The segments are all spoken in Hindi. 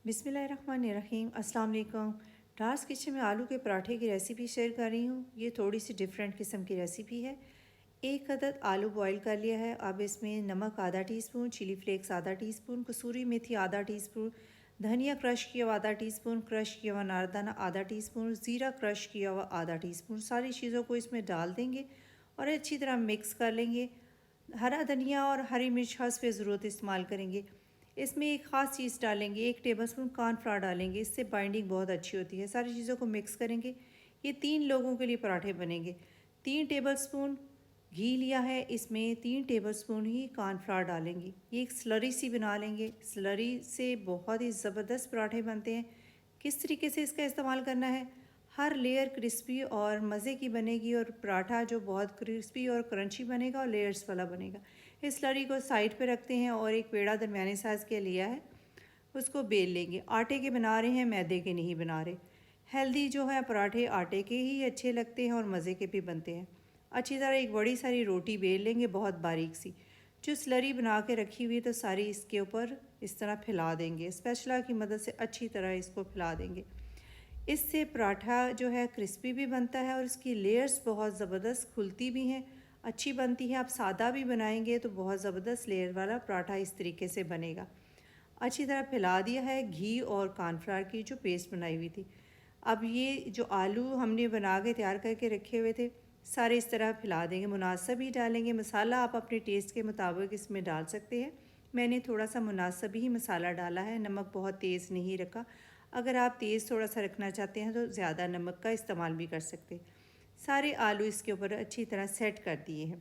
बिस्मिल्लाहिर्रहमानिर्रहीम। अस्सलाम वालेकुम। डार्स किचन में आलू के पराठे की रेसिपी शेयर कर रही हूँ। ये थोड़ी सी डिफरेंट किस्म की रेसिपी है। एक अदद आलू बॉईल कर लिया है। अब इसमें नमक आधा टीस्पून, चिली फ्लेक्स आधा टीस्पून, कसूरी मेथी आधा टीस्पून, धनिया क्रश किया हुआ आधा टीस्पून, क्रश किया हुआ नारदाना आधा टीस्पून, ज़ीरा क्रश किया हुआ आधा टीस्पून, सारी चीज़ों को इसमें डाल देंगे और अच्छी तरह मिक्स कर लेंगे। हरा धनिया और हरी मिर्च हस्ब ज़रूरत इस्तेमाल करेंगे। इसमें एक ख़ास चीज़ डालेंगे, 1 टेबलस्पून कॉर्नफ्लावर डालेंगे, इससे बाइंडिंग बहुत अच्छी होती है। सारी चीज़ों को मिक्स करेंगे। ये 3 लोगों के लिए पराठे बनेंगे। 3 टेबलस्पून घी लिया है, इसमें 3 टेबलस्पून ही कॉर्नफ्लावर डालेंगे। ये एक स्लरी सी बना लेंगे। स्लरी से बहुत ही ज़बरदस्त पराठे बनते हैं। किस तरीके से इसका इस्तेमाल करना है, हर लेयर क्रिस्पी और मज़े की बनेगी और पराठा जो बहुत क्रिस्पी और क्रंची बनेगा और लेयर्स वाला बनेगा। इस स्लरी को साइड पे रखते हैं और एक पेड़ा दरमियाने साइज़ के लिया है, उसको बेल लेंगे। आटे के बना रहे हैं, मैदे के नहीं बना रहे। हेल्दी जो है पराठे आटे के ही अच्छे लगते हैं और मज़े के भी बनते हैं। अच्छी तरह एक बड़ी सारी रोटी बेल लेंगे, बहुत बारीक सी। जो स्लरी बना के रखी हुई है तो सारी इसके ऊपर इस तरह फैला देंगे। स्पैचुला की मदद से अच्छी तरह इसको फैला देंगे। इससे पराठा जो है क्रिस्पी भी बनता है और इसकी लेयर्स बहुत ज़बरदस्त खुलती भी हैं, अच्छी बनती है। आप सादा भी बनाएंगे तो बहुत ज़बरदस्त लेयर वाला पराठा इस तरीके से बनेगा। अच्छी तरह फैला दिया है घी और कॉर्नफ्लावर की जो पेस्ट बनाई हुई थी। अब ये जो आलू हमने बना के तैयार करके रखे हुए थे, सारे इस तरह फैला देंगे। मुनासिब ही डालेंगे। मसाला आप अपने टेस्ट के मुताबिक इसमें डाल सकते हैं। मैंने थोड़ा सा मुनासिब ही मसाला डाला है, नमक बहुत तेज़ नहीं रखा। अगर आप तेज़ थोड़ा सा रखना चाहते हैं तो ज़्यादा नमक का इस्तेमाल भी कर सकते हैं। सारे आलू इसके ऊपर अच्छी तरह सेट कर दिए हैं।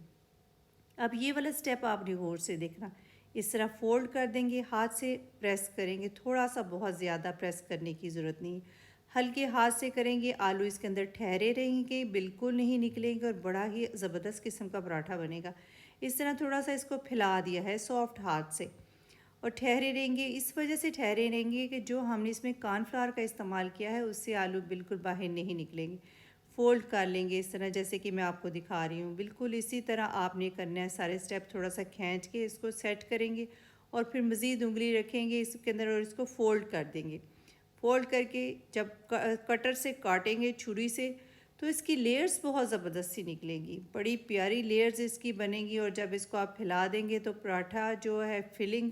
अब ये वाला स्टेप आपने गौर से देखना। इस तरह फोल्ड कर देंगे, हाथ से प्रेस करेंगे, थोड़ा सा, बहुत ज़्यादा प्रेस करने की ज़रूरत नहीं। हल्के हाथ से करेंगे, आलू इसके अंदर ठहरे रहेंगे, बिल्कुल नहीं निकलेंगे और बड़ा ही ज़बरदस्त किस्म का पराठा बनेगा। इस तरह थोड़ा सा इसको फैला दिया है सॉफ्ट हाथ से और ठहरे रहेंगे। इस वजह से ठहरे रहेंगे कि जो हमने इसमें कॉर्नफ्लावर का इस्तेमाल किया है उससे आलू बिल्कुल बाहर नहीं निकलेंगे। फ़ोल्ड कर लेंगे इस तरह, जैसे कि मैं आपको दिखा रही हूँ। बिल्कुल इसी तरह आपने करना है सारे स्टेप। थोड़ा सा खींच के इसको सेट करेंगे और फिर मज़ीद उंगली रखेंगे इसके अंदर और इसको फ़ोल्ड कर देंगे। फ़ोल्ड करके जब कटर से काटेंगे छुरी से तो इसकी लेयर्स बहुत ज़बरदस्त सी निकलेंगी, बड़ी प्यारी लेयर्स इसकी बनेंगी। और जब इसको आप फैला देंगे तो पराठा जो है फिलिंग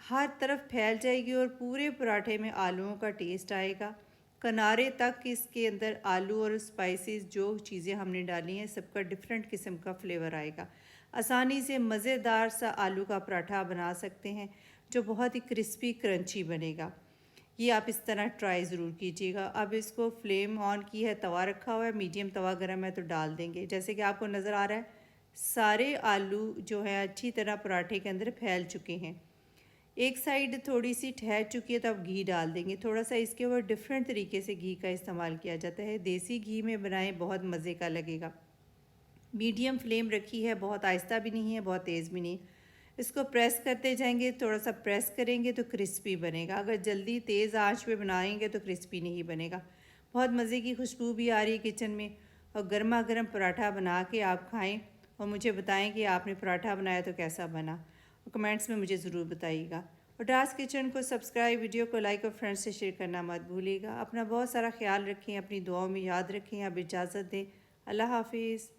हर तरफ फैल जाएगी और पूरे पराठे में आलूओं का टेस्ट आएगा। किनारे तक इसके अंदर आलू और स्पाइसेस जो चीज़ें हमने डाली हैं सबका डिफरेंट किस्म का फ्लेवर आएगा। आसानी से मज़ेदार सा आलू का पराठा बना सकते हैं जो बहुत ही क्रिस्पी क्रंची बनेगा। ये आप इस तरह ट्राई ज़रूर कीजिएगा। अब इसको फ्लेम ऑन की है, तवा रखा हुआ है, मीडियम तवा गर्म है तो डाल देंगे। जैसे कि आपको नज़र आ रहा है सारे आलू जो है अच्छी तरह पराठे के अंदर फैल चुके हैं। एक साइड थोड़ी सी ठहर चुकी है तो अब घी डाल देंगे। थोड़ा सा इसके ऊपर डिफरेंट तरीके से घी का इस्तेमाल किया जाता है। देसी घी में बनाएं, बहुत मज़े का लगेगा। मीडियम फ्लेम रखी है, बहुत आहिस्ता भी नहीं है, बहुत तेज़ भी नहीं। इसको प्रेस करते जाएंगे, थोड़ा सा प्रेस करेंगे तो क्रिस्पी बनेगा। अगर जल्दी तेज़ आंच पे बनाएंगे तो क्रिस्पी नहीं बनेगा। बहुत मज़े की खुशबू भी आ रही है किचन में। और गर्मा गर्म पराठा बना के आप खाएं और मुझे बताएं कि आपने पराठा बनाया तो कैसा बना, और कमेंट्स में मुझे ज़रूर बताइएगा। और डार्स किचन को सब्सक्राइब, वीडियो को लाइक और फ्रेंड्स से शेयर करना मत भूलिएगा। अपना बहुत सारा ख्याल रखें, अपनी दुआओं में याद रखें। अब इजाज़त दें। अल्लाह हाफिज़।